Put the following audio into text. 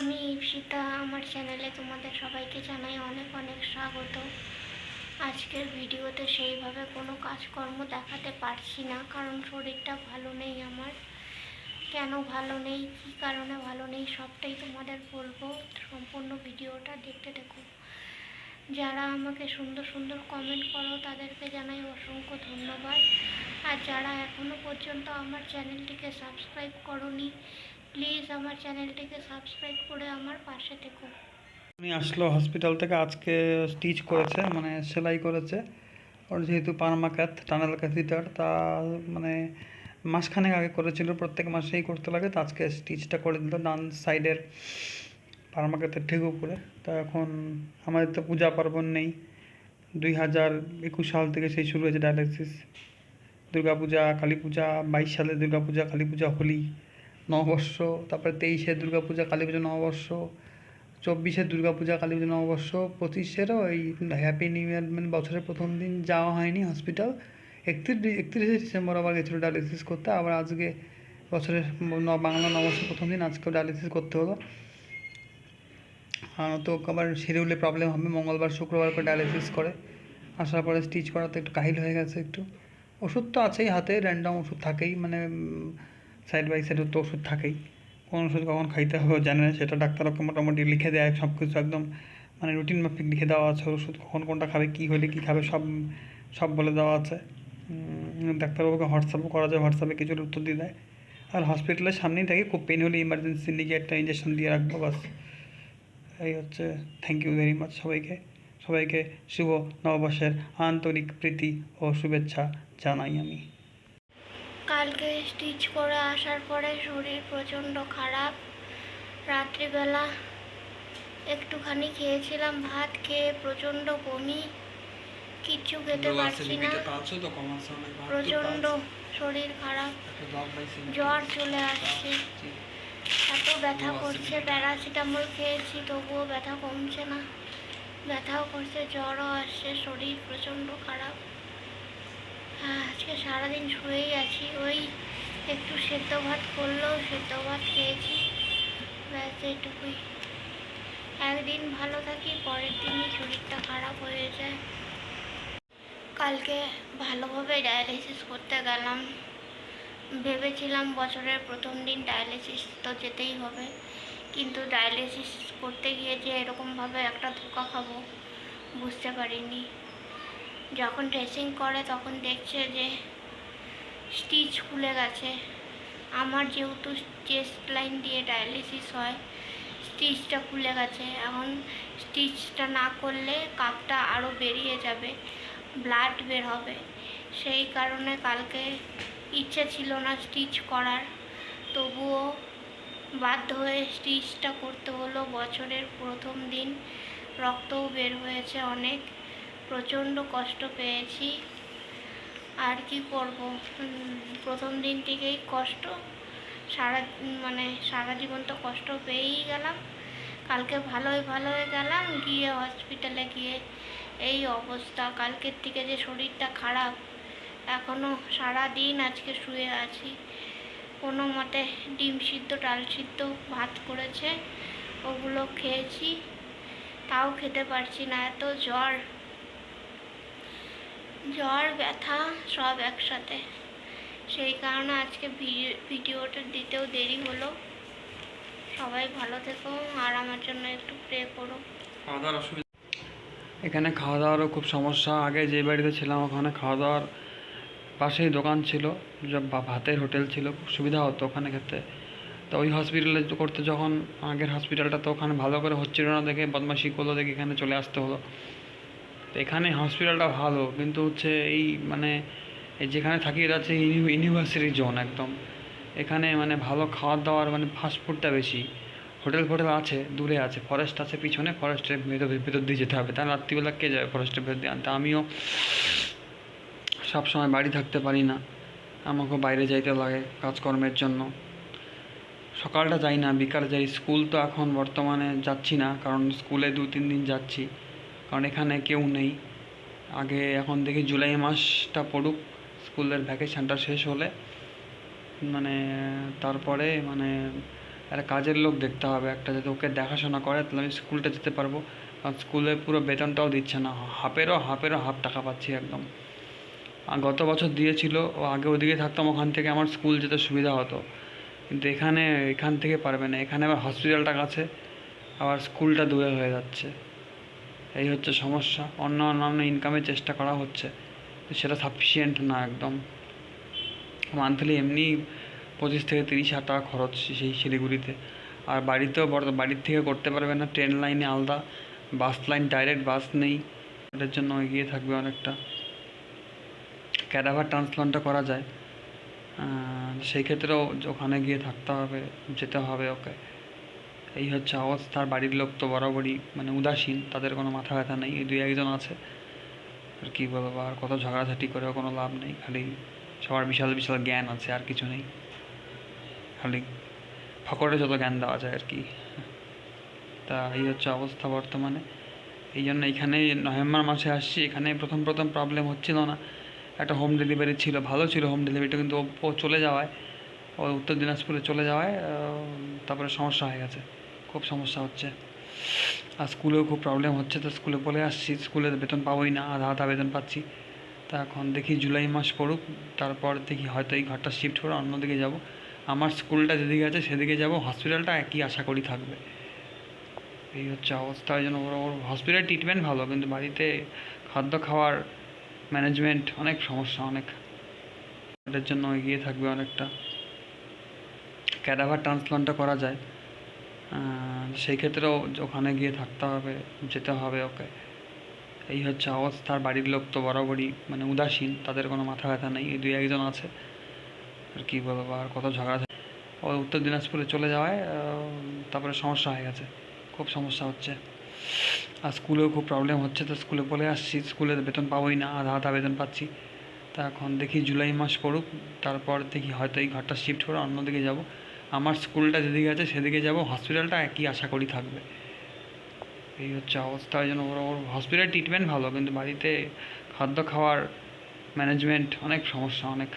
আমি ঈপ্সিতা, আমার চ্যানেলে তোমাদের সবাইকে জানাই অনেক অনেক স্বাগত। আজকের ভিডিওতে সেইভাবে কোনো কাজকর্ম দেখাতে পারছি না, কারণ শরীরটা ভালো নেই আমার। কেন ভালো নেই, কী কারণে ভালো নেই, সবটাই তোমাদের বলবো। সম্পূর্ণ ভিডিওটা দেখতে দেখো। যারা আমাকে সুন্দর সুন্দর কমেন্ট করো তাদেরকে জানাই অসংখ্য ধন্যবাদ। আর যারা এখনও পর্যন্ত আমার চ্যানেলটিকে সাবস্ক্রাইব করোনি, প্লিজ আমার চ্যানেলটিকে সাবস্ক্রাইব করে আমার পাশে থেকো। উনি আসলো হসপিটাল থেকে, আজকে স্টিচ করেছে, মানে সেলাই করেছে। ওর যেহেতু পার্মাক্যাথ টানেল ক্যাথিটার, তা মানে মাসখানেক আগে করেছিল, প্রত্যেক মাসেই করতে লাগে। তো আজকে স্টিচটা করে দিল ডান সাইডের পার্মাক্যাথের ঠিক উপরে। তো এখন আমাদের তো পূজা পার্বণ নেই, 2021 সাল থেকে সেই শুরু হয়েছে ডায়ালিসিস। দুর্গাপূজা, কালী পূজা, 22 সালে দুর্গাপূজা, কালী পূজা, হোলি, নববর্ষ, তারপরে 23-এ দুর্গাপূজা, কালী পূজা, নববর্ষ, 24-এ দুর্গাপূজা, কালী পূজা, নববর্ষ, 25-এরও এই হ্যাপি নিউ ইয়ার, মানে বছরের প্রথম দিন যাওয়া হয়নি হসপিটাল। 31শে ডিসেম্বর আবার গেছিলো ডায়ালিসিস করতে। আবার আজকে বছরের বাংলা নববর্ষের প্রথম দিন আজকেও ডায়ালিসিস করতে হলো। তো আবার শিডিউলে প্রবলেম হবে, মঙ্গলবার শুক্রবার করে ডায়ালিসিস করে। আসার পরে স্টিচ করাতে একটু কাহিল হয়ে গেছে একটু। ওষুধ তো আছেই হাতে, র্যান্ডম ওষুধ থাকেই, মানে সাইড বাই সাইড তো ওষুধ থাকেই। কোন ওষুধ কখন খাইতে হবে জানে না, সেটা ডাক্তারকে মোটামুটি লিখে দেয় সব কিছু, একদম মানে রুটিন মাফিক লিখে দেওয়া আছে। ওষুধ কখন কোনটা খাবে, কী হলে কী খাবে, সব সব বলে দেওয়া আছে। ডাক্তারবাবুকে হোয়াটসঅ্যাপও করা যায়, হোয়াটসঅ্যাপে কিছুর উত্তর দিয়ে দেয়। আর হসপিটালের সামনেই থাকি, খুব পেন হলে ইমার্জেন্সি লিখে একটা ইঞ্জেকশন দিয়ে রাখবো, বাস। এই হচ্ছে। থ্যাংক ইউ ভেরি মাচ সবাইকে। সবাইকে শুভ নববর্ষের আন্তরিক প্রীতি ও শুভেচ্ছা জানাই আমি। কালকে স্টিচ করে আসার পরে শরীর প্রচণ্ড খারাপ। রাত্রিবেলা একটুখানি খেয়েছিলাম, ভাত খেয়ে প্রচণ্ড বমি, কিচ্ছু খেতে পারছি না, প্রচণ্ড শরীর খারাপ, জ্বর চলে আসছে, এত ব্যথা করছে। প্যারাসিটামল খেয়েছি তবুও ব্যথা কমছে না, ব্যথাও করছে, জ্বরও আসছে, শরীর প্রচণ্ড খারাপ। আজকে সারাদিন শুয়েই আছি। ওই একটু সেদ্ধ ভাত করলেও সেদ্ধ ভাত খেয়েছি, ব্যাস এটুকুই। একদিন ভালো থাকি, পরের দিনই শরীরটা খারাপ হয়ে যায়। কালকে ভালোভাবে ডায়ালিসিস করতে গেলাম, ভেবেছিলাম বছরের প্রথম দিন ডায়ালিসিস তো যেতেই হবে, কিন্তু ডায়ালিসিস করতে গিয়ে যে এরকমভাবে একটা ধোঁকা খাবো বুঝতে পারিনি। যখন ড্রেসিং করে তখন দেখছে যে স্টিচ খুলে গেছে। আমার যেহেতু চেস্ট লাইন দিয়ে ডায়ালিসিস হয়, স্টিচটা খুলে গেছে। এখন স্টিচটা না করলে কাপটা আরও বেরিয়ে যাবে, ব্লাড বের হবে। সেই কারণে কালকে ইচ্ছে ছিল না স্টিচ করার, তবুও বাধ্য হয়ে স্টিচটা করতে হলো। বছরের প্রথম দিন, রক্তও বের হয়েছে অনেক, প্রচণ্ড কষ্ট পেয়েছি। আর কি করব, প্রথম দিন থেকেই কষ্ট, সারা জীবন তো কষ্ট পেয়েই গেলাম। কালকে ভালোই গেলাম, গিয়ে হসপিটালে গিয়ে এই অবস্থা। কালকের থেকে যে শরীরটা খারাপ, এখনও সারা দিন আজকে শুয়ে আছি। কোনো মতে ডিম সিদ্ধ, ডাল সিদ্ধ, ভাত করেছে, ওগুলো খেয়েছি, তাও খেতে পারছি না। এত জ্বর, ব্যথা সব একসাথে। সেই কারণে আজকে ভিডিওটা দিতেও দেরি হলো। সবাই ভালো থেকো আর আমার জন্য একটু প্রে করো। এখানে খাওয়া দাওয়ারও খুব সমস্যা। আগে যে বাড়িতে ছিলাম ওখানে খাওয়া দাওয়ার পাশেই দোকান ছিল, ভাতের হোটেল ছিল, খুব সুবিধা হতো ওখানে খেতে। তো ওই হসপিটালে করতে যখন, আগের হসপিটালটা তো ওখানে ভালো করে হচ্ছিল না দেখে, বদমাশি করলো দেখে এখানে চলে আসতে হলো। তো এখানে হসপিটালটা ভালো, কিন্তু হচ্ছে এই মানে যেখানে থাকি এটা হচ্ছে ইউনিভার্সিটি জোন একদম। এখানে মানে ভালো খাওয়ার দাওয়ার, মানে ফাস্টফুডটা বেশি। হোটেল আছে, দূরে আছে, ফরেস্ট আছে পিছনে, ফরেস্টের ভেতর দিয়ে যেতে হবে। তার রাত্রিবেলা কে যাবে ফরেস্টের ভেতর দিয়ে আনতে? আমিও সব সময় বাড়ি থাকতে পারি না, আমাকেও বাইরে যাইতে লাগে কাজকর্মের জন্য। সকালটা যাই না, বিকালে যাই। স্কুল তো এখন বর্তমানে যাচ্ছি না, কারণ স্কুলে 2-3 দিন যাচ্ছি, কারণ এখানে কেউ নেই। আগে এখন দেখি জুলাই মাসটা পড়ুক, স্কুলের ভ্যাকেশনটা শেষ হলে, মানে তারপরে মানে একটা কাজের লোক দেখতে হবে একটা, যাতে ওকে দেখাশোনা করে, তাহলে আমি স্কুলটা যেতে পারবো। কারণ স্কুলে পুরো বেতনটাও দিচ্ছে না, হাফেরও হাফ টাকা পাচ্ছি একদম। আর গত বছর দিয়েছিল, ও আগে ওদিকে থাকতাম, ওখান থেকে আমার স্কুল যেতে সুবিধা হতো, কিন্তু এখান থেকে পারবে না, এখানে আবার হসপিটালটা কাছে, আবার স্কুলটা দূরে হয়ে যাচ্ছে। এই হচ্ছে সমস্যা। অন্যান্য ইনকামের চেষ্টা করা হচ্ছে, তো সেটা সাফিসিয়েন্ট না একদম। মান্থলি এমনি 25,000 থেকে 30,000 টাকা খরচ সেই শিলিগুড়িতে। আর বাড়ির থেকে করতে পারবে না, ট্রেন লাইনে আলাদা, বাস লাইন, ডাইরেক্ট বাস নেই, এটার জন্য এগিয়ে থাকবে অনেকটা। ক্যাডাভার ট্রান্সপ্লান্টটা করা যায়, সেই ক্ষেত্রেও ওখানে গিয়ে থাকতে হবে, যেতে হবে ওকে। এই হচ্ছে অবস্থা। আর বাড়ির লোক তো বরাবরই মানে উদাসীন, তাদের কোনো মাথা ব্যথা নেই, এই 2-1 জন আছে। আর কী বলবো, আর কত ঝগড়াঝাটি করেও কোনো লাভ নেই, খালি সবার বিশাল বিশাল জ্ঞান আছে, আর কিছু নেই, খালি ফকরে যত জ্ঞান দেওয়া যায় আর কি। তা এই হচ্ছে অবস্থা বর্তমানে। এই জন্য এইখানে নভেম্বর মাসে আসছি। এখানে প্রথম প্রবলেম হচ্ছিল না, একটা হোম ডেলিভারি ছিল, ভালো ছিল হোম ডেলিভারিটা, কিন্তু ও চলে যাওয়ায়, ও উত্তর দিনাজপুরে চলে যাওয়ায় তারপরে সমস্যা হয়ে গেছে, খুব সমস্যা হচ্ছে। আর স্কুলেও খুব প্রবলেম হচ্ছে, তো স্কুলে বলে আসছি, স্কুলে বেতন পাবোই না, আধা বেতন পাচ্ছি। তা এখন দেখি জুলাই মাস পড়ুক, তারপর দেখি হয়তো এই ঘরটা শিফট করে অন্যদিকে যাব। আমার স্কুলটা যেদিকে আছে সেদিকে যাব, হসপিটালটা একই আশা করি থাকবে। এই হচ্ছে অবস্থা। ওই জন্য ওর হসপিটাল ট্রিটমেন্ট ভালো, কিন্তু বাড়িতে খাদ্য খাওয়ার ম্যানেজমেন্ট অনেক সমস্যা, অনেক, এটার জন্য এগিয়ে থাকবে অনেকটা। ক্যাডাভার ট্রান্সপ্লান্টটা করা যায়, সেই ক্ষেত্রেও ওখানে গিয়ে থাকতে হবে, যেতে হবে ওকে। এই হচ্ছে অবস্থা। আর বাড়ির লোক তো বরাবরই মানে উদাসীন, তাদের কোনো মাথা ব্যথা নেই, এই 2-1 জন আছে। আর কী বলবো, আর কত ঝগড়া, ও উত্তর দিনাজপুরে চলে যাওয়ায় তারপরে সমস্যা হয়ে গেছে, খুব সমস্যা হচ্ছে। আর স্কুলেও খুব প্রবলেম হচ্ছে, তো স্কুলে বলে আসছি, স্কুলে বেতন পাবোই না, আধা বেতন পাচ্ছি। তা এখন দেখি জুলাই মাস পড়ুক, তারপর দেখি হয়তো এই ঘরটা শিফট করে অন্যদিকে যাব। আমার স্কুলটা যেদিকে আছে সেদিকে যাব, হসপিটালটা একই আশা করি থাকবে। এই হচ্ছে অবস্থা। ওই জন্য ওর হসপিটাল ট্রিটমেন্ট ভালো, কিন্তু বাড়িতে খাদ্য খাওয়ার ম্যানেজমেন্ট অনেক সমস্যা, অনেক।